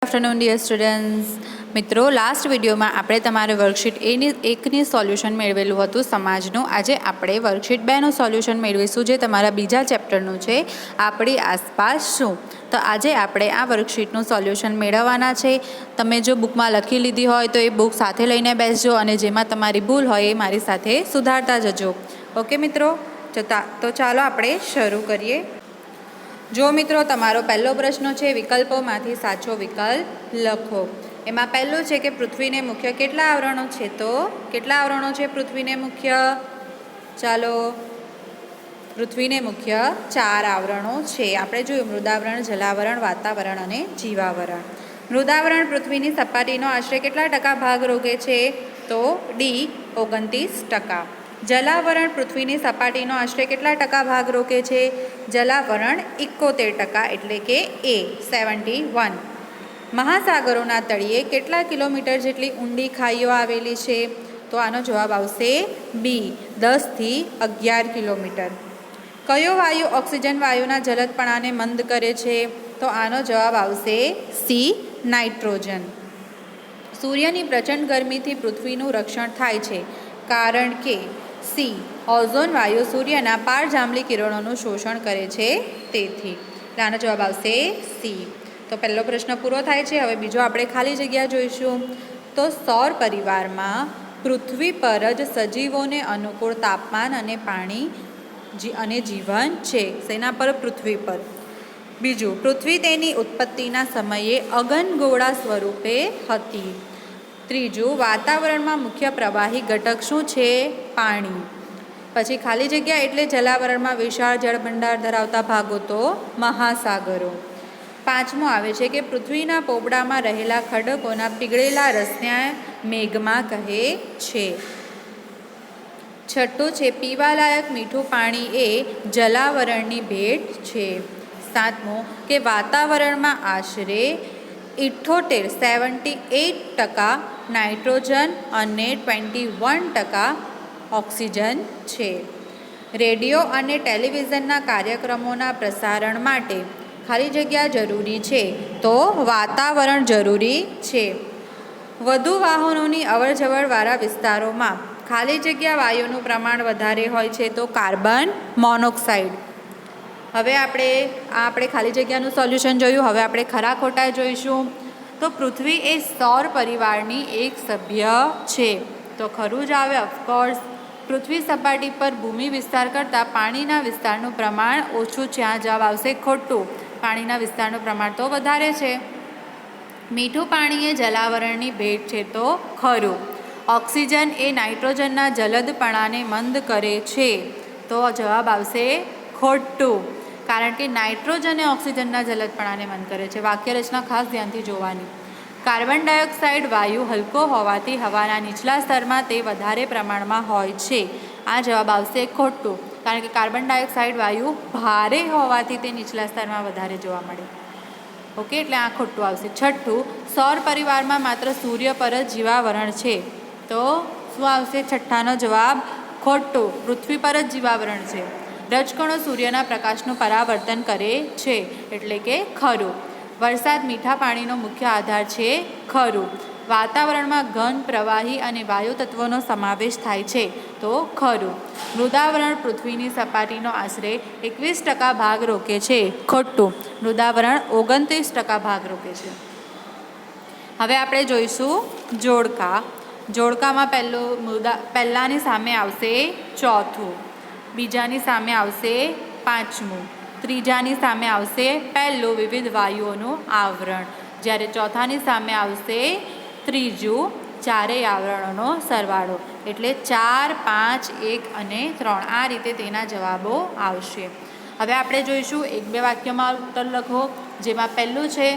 Afternoon dear students मित्रों last video में आपणे तमारे वर्कशीट एकनी सोल्यूशन मेळवेलुं हतुं समाजनुं। आजे आपणे वर्कशीट 2 सोल्यूशन मेळवीशुं जे तमारा बीजा चेप्टरनुं छे आपणी आसपास शुं। तो आजे आपणे आ वर्कशीटनुं सोल्यूशन मेळववाना छे। तमे जो बुकमां लखी लीधी होय तो ए बुक साथे लईने बेसजो अने जेमां तमारी भूल होय ए मारी साथे सुधारता जजो। ओके मित्रों, तो चालो आपणे शरू करीए। जो मित्रों तमारो पहलो प्रश्न है विकल्पोमांथी साचो विकल्प लखो। एमां पहलुं छे कि पृथ्वी ने मुख्य केटला आवरणों छे, तो केटला आवरणों छे पृथ्वी ने मुख्य? चालो, पृथ्वी ने मुख्य 4 आवरणों छे। आपणे जोयुं मृदावरण, जलावरण, वातावरण अने जीवावरण। मृदावरण पृथ्वीनी सपाटीनो आश्रे केटला टका भाग रोके छे, तो डी 29%। जलावरण पृथ्वीनी सपाटीनो आश्रे केटला टका भाग रोके छे? जलावरण 71% एटले के ए 71। महासागरोना तळिये केटला किलोमीटर जेटली ऊंडी खाईओ आवेली छे? तो आनो जवाब आवशे बी 10 થી 11 किलोमीटर। कयो वायु ऑक्सिजन वायुना जलदपणाने मंद करे छे? तो आनो जवाब आवशे सी नाइट्रोजन। सूर्यनी प्रचंड गर्मीथी पृथ्वीनुं रक्षण थाय छे कारण के सी ओझोन वायु सूर्यना पारजांबली किरणोनुं शोषण करे छे तेथी। आनो जवाब आवशे सी। तो पहलो प्रश्न पूरो थाय छे। हवे बीजो आपणे खाली जग्या जोईशुं। तो सौर परिवारमां पृथ्वी पर ज सजीवोने अनुकूळ तापमान अने पाणी अने जीवन छे। सेना पर? पृथ्वी पर। बीजू, पृथ्वी तेनी उत्पत्तिना समये अगनगोळा स्वरूपे हती। त्रीजू, वातावरणमां मुख्य प्रवाही घटक शुं छे? पाणी। पछी खाली जग्या एटले जलावरणमां विशाळ जळभंडार धरावता भागो, तो महासागरो। पांचमो आवे छे कि पृथ्वीना पोपड़ामां रहेला खडकोना पीगळेला रसने मेघमा कहे छे। छठ्ठुं छे पीवालायक मीठुं पाणी ए जलावरणनी भेट छे। सातमो कि वातावरणमां आशरे 78% नाइट्रोजन अने 21% ऑक्सिजन छे। रेडियो अने टेलिविजनना कार्यक्रमोना प्रसारण माटे खाली जग्या जरूरी छे, तो वातावरण जरूरी छे। वधु वाहनोनी अवरजवरवाळा विस्तारोमां खाली जग्या वायुनुं प्रमाण वधारे होय छे, तो कार्बन मोनोक्साइड। हवे आपणे खाली जग्यानुं सोल्यूशन जोयुं। हवे आपणे खरा खोटा जोईशुं। तो पृथ्वी ए सौर परिवारनी एक सभ्य छे, तो खरुं ज आवे ऑफकोर्स। पृथ्वी सपाटी पर भूमि विस्तार करता पाणीना विस्तारनुं प्रमाण ओछुं छे। आ जवाब आवशे खोटुं। पाणीना विस्तारनुं प्रमाण तो वधारे छे। मीठुं पाणी ए जलावरणनी भेट छे, तो खरुं। ऑक्सिजन ए नाइट्रोजनना जलदपणाने मंद करे छे, तो जवाब आवशे खोटुं। कारण के नाइट्रोजन ए ऑक्सिजनना जलदपणाने मंद करे छे। वाक्यरचना खास ध्यानथी जोवानी। कार्बन डायोक्साइड वायु हलको होवाथी हवाना नीचला स्तरमां ते वधारे प्रमाणमां होय छे। आ जवाब आवशे खोटुं। कारण के कार्बन डायोक्साइड वायु भारे होवाथी ते नीचला स्तरमां वधारे जोवा मळे। ओके, एटले आ खोटुं आवशे। छठ्ठुं, सौर परिवारमां मात्र सूर्य पर ज जीवावरण छे, तो शुं आवशे? छठ्ठानो जवाब खोटुं। पृथ्वी पर ज जीवावरण छे। रजकणो सूर्यना प्रकाशनुं परावर्तन करे छे, एटले के खरुं। वरसाद मीठा पाणीनो मुख्य आधार छे, खरुं। वातावरणमां घन, प्रवाही अने वायु तत्वोनो समावेश थाय छे, तो खरुं। मृदावरण पृथ्वीनी सपाटीनो आश्रे 21% भाग रोके छे, खोटुं। मृदावरण 29% भाग रोके छे। हवे आपणे जोईशुं जोड़का। जोड़कामां पहेलानी सामे आवशे चौथुं, बीजानी सामे आवशे पांचमुं, त्रीजानी सामे आवशे पहेलुं विविध वायुओनुं आवरण, ज्यारे चौथानी सामे आवशे त्रीजुं चारेय आवरणोनो सरवाळो। एटले 4, 5, 1 અને 3 आ रीते तेना जवाबो आवशे। हवे आपणे जोईशुं 1-2 वाक्यमां उत्तर लखो, जेमां पहेલું छे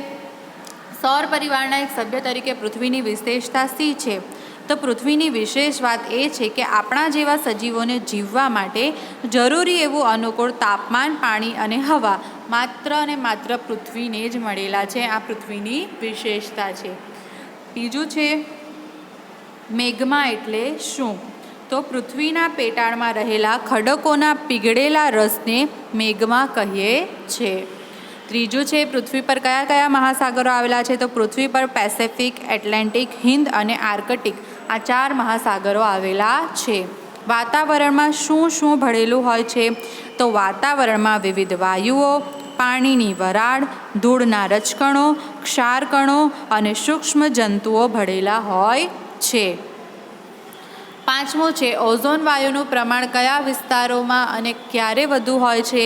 सौर परिवारना एक सभ्य तरीके पृथ्वीनी विशेषता सी छे। तो पृथ्वीनी विशेष बात ए छे कि आपणा जेवा सजीवोने जीववा माटे जरूरी एवुं अनुकूळ तापमान, पाणी अने हवा मात्र अने मात्र पृथ्वीने ज मळेला छे। आ पृथ्वीनी विशेषता छे। बीजुं छे मेघमा एटले शुं? तो पृथ्वीना पेटाळमां रहेला खडकोना पीगळेला रसने मेघमा कहीए छे। ત્રીજું છે પૃથ્વી પર કયા કયા મહાસાગરો આવેલા છે? તો પૃથ્વી પર પેસેફિક, એટલાન્ટિક, હિન્દ અને આર્કટિક આ 4 મહાસાગરો આવેલા છે. વાતાવરણમાં શું શું ભળેલું હોય છે? તો વાતાવરણમાં વિવિધ વાયુઓ, પાણીની વરાળ, ધૂળના રજકણો, ક્ષારકણો અને સૂક્ષ્મ જંતુઓ ભળેલા હોય છે. પાંચમું છે ઓઝોન વાયુનું પ્રમાણ કયા વિસ્તારોમાં અને ક્યારે વધુ હોય છે?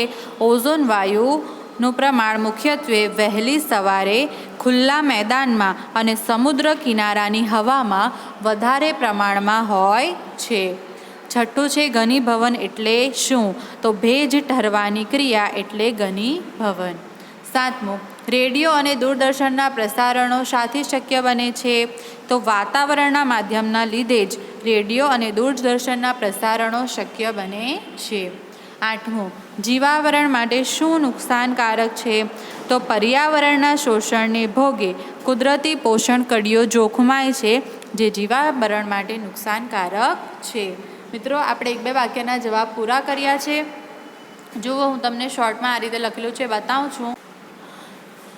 ઓઝોન વાયુનું પ્રમાણ મુખ્યત્વે વહેલી સવારે ખુલ્લા મેદાનમાં અને સમુદ્ર કિનારાની હવામાં વધારે પ્રમાણમાં હોય છે. છઠ્ઠું છે ઘનીભવન એટલે શું? તો ભેજ ઠરવાની ક્રિયા એટલે ઘનીભવન. સાતમું રેડિયો અને દૂરદર્શનના પ્રસારણો શાથી શક્ય બને છે? તો વાતાવરણના માધ્યમના લીધે જ રેડિયો અને દૂરદર્શનના પ્રસારણો શક્ય બને છે. આઠમું જીવાવરણ માટે શું નુકસાનકારક છે? તો પર્યાવરણના શોષણને ભોગે કુદરતી પોષણ કડીઓ જોખમાય છે, જે જીવાવરણ માટે નુકસાનકારક છે. મિત્રો, આપણે 1-2 વાક્યના જવાબ પૂરા કર્યા છે. જુઓ, હું તમને શોર્ટમાં આ રીતે લખેલું છે બતાવું છું.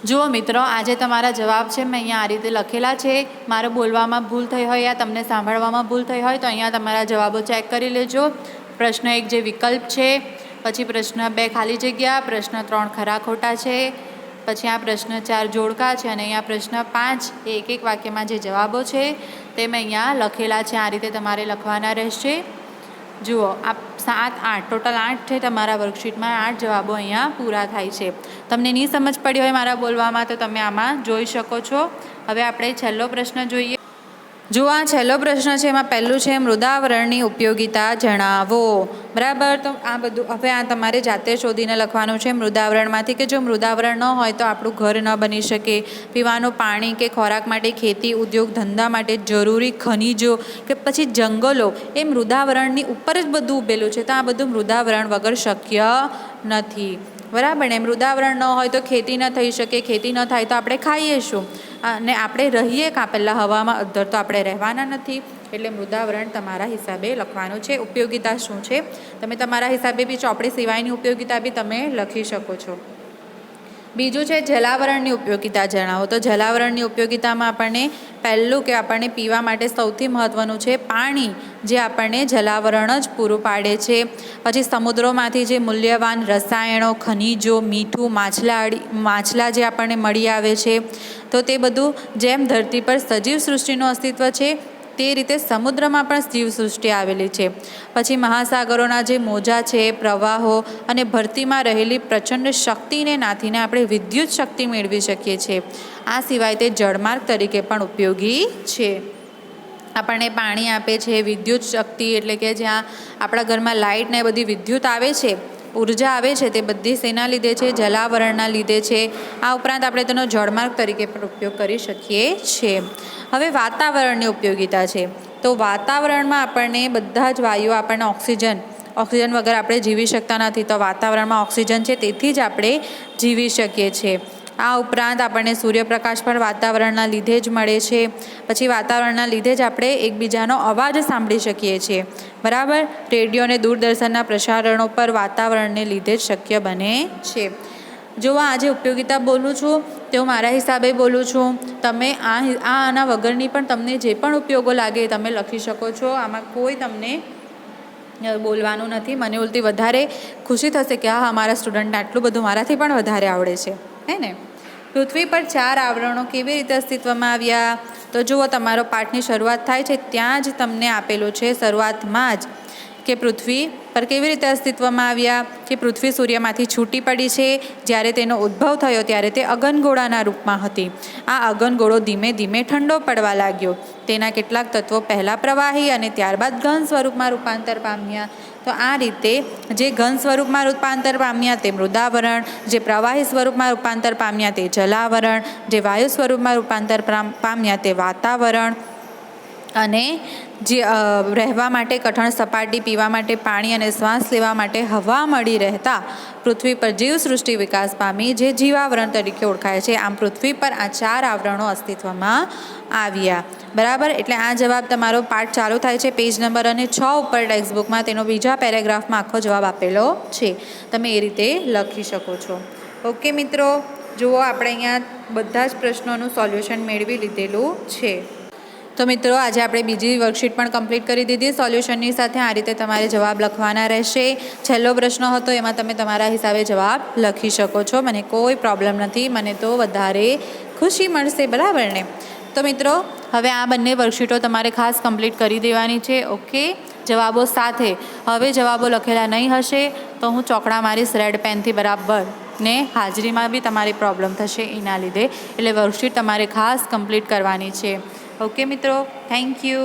જુઓ મિત્રો, આજે તમારા જવાબ છે મેં અહીંયા આ રીતે લખેલા છે. મારે બોલવામાં ભૂલ થઈ હોય યા તમને સાંભળવામાં ભૂલ થઈ હોય તો અહીંયા તમારા જવાબો ચેક કરી લેજો. પ્રશ્ન 1 જે વિકલ્પ છે, પછી પ્રશ્ન 2 ખાલી જગ્યા, પ્રશ્ન 3 ખરા ખોટા છે, પછી આ પ્રશ્ન 4 જોડકા છે અને અહીંયા પ્રશ્ન 5 એ એક વાક્યમાં જે જવાબો છે તે મેં અહીંયા લખેલા છે. આ રીતે તમારે લખવાના રહેશે. જુઓ, આ 7, 8 ટોટલ 8 છે તમારા વર્કશીટમાં. 8 જવાબો અહીંયા પૂરા થાય છે. તમને નહીં સમજ પડી હોય મારા બોલવામાં તો તમે આમાં જોઈ શકો છો. હવે આપણે છેલ્લો પ્રશ્ન જોઈએ. જુઓ, આ છેલ્લો પ્રશ્ન છે. એમાં પહેલું છે મૃદાવરણની ઉપયોગિતા જણાવો. બરાબર, તો આ બધું હવે આ તમારે જાતે શોધીને લખવાનું છે મૃદાવરણમાંથી, કે જો મૃદાવરણ ન હોય તો આપણું ઘર ન બની શકે, પીવાનું પાણી કે ખોરાક માટે, ખેતી ઉદ્યોગ ધંધા માટે જરૂરી ખનિજો કે પછી જંગલો એ મૃદાવરણની ઉપર જ બધું ઉભેલું છે. તો આ બધું મૃદાવરણ વગર શક્ય નથી. બરાબર ને? મૃદાવરણ ન હોય તો ખેતી ન થઈ શકે, ખેતી ન થાય તો આપણે ખાઈએ શું? અને આપણે રહીએ કાં પહેલાં હવામાં, અધ્ધર તો આપણે રહેવાના નથી. એટલે મૃદાવરણ તમારા હિસાબે લખવાનું છે. ઉપયોગિતા શું છે તમે તમારા હિસાબે બી ચોપડી સિવાયની ઉપયોગિતા બી તમે લખી શકો છો. બીજું છે જલાવરણની ઉપયોગિતા જણાવો. તો જલાવરણની ઉપયોગિતામાં આપણને પહેલું કે આપણને પીવા માટે સૌથી મહત્ત્વનું છે પાણી, જે આપણને જલાવરણ જ પૂરું પાડે છે. પછી સમુદ્રોમાંથી જે મૂલ્યવાન રસાયણો, ખનિજો, મીઠું, માછલા જે આપણને મળી આવે છે, તો તે બધું જેમ ધરતી પર સજીવ સૃષ્ટિનું અસ્તિત્વ છે તે રીતે સમુદ્રમાં પણ જીવસૃષ્ટિ આવેલી છે. પછી મહાસાગરોના જે મોજા છે, પ્રવાહો અને ભરતીમાં રહેલી પ્રચંડ શક્તિને નાથીને આપણે વિદ્યુત શક્તિ મેળવી શકીએ છીએ. આ સિવાય તે જળમાર્ગ તરીકે પણ ઉપયોગી છે. આપણને પાણી આપે છે, વિદ્યુત શક્તિ એટલે કે જ્યાં આપણા ઘરમાં લાઇટ ને બધી વિદ્યુત આવે છે, ઉર્જા આવે છે, તે બધી શેના લીધે છે? જલાવરણના લીધે છે. આ ઉપરાંત આપણે તેનો જળમાર્ગ તરીકે પણ ઉપયોગ કરી શકીએ છીએ. હવે વાતાવરણની ઉપયોગિતા છે. તો વાતાવરણમાં આપણને બધા જ વાયુઓ આપણને ઓક્સિજન વગર આપણે જીવી શકતા નથી. તો વાતાવરણમાં ઓક્સિજન છે, તેથી જ આપણે જીવી શકીએ છીએ. આ ઉપરાંત આપણને સૂર્યપ્રકાશ પણ વાતાવરણના લીધે જ મળે છે. પછી વાતાવરણના લીધે જ આપણે એકબીજાનો અવાજ સાંભળી શકીએ છીએ. બરાબર, રેડિયો અને દૂરદર્શનના પ્રસારણો પર વાતાવરણને લીધે જ શક્ય બને છે. જો આજે ઉપયોગિતા બોલું છું તે હું મારા હિસાબે બોલું છું. તમે આના વગરની પણ તમને જે પણ ઉપયોગો લાગે એ તમે લખી શકો છો. આમાં કોઈ તમને બોલવાનું નથી. મને ઉલટી વધારે ખુશી થશે કે હા, મારા સ્ટુડન્ટને આટલું બધું મારાથી પણ વધારે આવડે છે, હે ને? પૃથ્વી પર 4 આવરણો કેવી રીતે અસ્તિત્વમાં આવ્યા? તો જુઓ, તમારો પાઠની શરૂઆત થાય છે ત્યાં જ તમને આપેલું છે શરૂઆતમાં જ કે પૃથ્વી પર કેવી રીતે અસ્તિત્વમાં આવ્યા. કે પૃથ્વી સૂર્યમાંથી છૂટી પડી છે. જ્યારે તેનો ઉદ્ભવ થયો ત્યારે તે અગનગોળાના રૂપમાં હતી. આ અગનગોળો ધીમે ધીમે ઠંડો પડવા લાગ્યો. તેના કેટલાક તત્વો પહેલાં પ્રવાહી અને ત્યારબાદ ઘન સ્વરૂપમાં રૂપાંતર પામ્યા. તો આ રીતે જે ઘન સ્વરૂપમાં રૂપાંતર પામ્યા તે મૃદાવરણ, જે પ્રવાહી સ્વરૂપમાં રૂપાંતર પામ્યા તે જલાવરણ, જે વાયુ સ્વરૂપમાં રૂપાંતર પામ્યા તે વાતાવરણ, અને જે રહેવા માટે કઠણ સપાટી, પીવા માટે પાણી અને શ્વાસ લેવા માટે હવા મળી રહેતા પૃથ્વી પર જીવસૃષ્ટિ વિકાસ પામી, જે જીવાવરણ તરીકે ઓળખાય છે. આમ પૃથ્વી પર આ 4 આવરણો અસ્તિત્વમાં આવ્યા. બરાબર, એટલે આ જવાબ તમારો પાઠ ચાલુ થાય છે પેજ નંબર અને 6 ઉપર ટેક્સ્ટબુકમાં. તેનો બીજા પેરેગ્રાફમાં આખો જવાબ આપેલો છે. તમે એ રીતે લખી શકો છો. ઓકે મિત્રો, જુઓ આપણે અહીંયા બધા જ પ્રશ્નોનું સોલ્યુશન મેળવી લીધેલું છે. તો મિત્રો આજે આપણે બીજી વર્કશીટ પણ કમ્પ્લીટ કરી દીધી સોલ્યુશનની સાથે. આ રીતે તમારે જવાબ લખવાના રહેશે. છેલ્લો પ્રશ્ન હતો એમાં તમે તમારા હિસાબે જવાબ લખી શકો છો. મને કોઈ પ્રોબ્લેમ નથી, મને તો વધારે ખુશી મળશે, બરાબર ને? તો મિત્રો હવે આ બંને વર્કશીટો તમારે ખાસ કમ્પ્લીટ કરી દેવાની છે. ઓકે, જવાબો સાથે. હવે જવાબો લખેલા નહીં હશે તો હું ચોકડા મારીશ રેડ પેનથી બરાબર, ને હાજરીમાં બી તમારી પ્રોબ્લેમ થશે એના લીધે. એટલે વર્કશીટ તમારે ખાસ કમ્પ્લીટ કરવાની છે. ઓકે મિત્રો, થેન્ક યુ.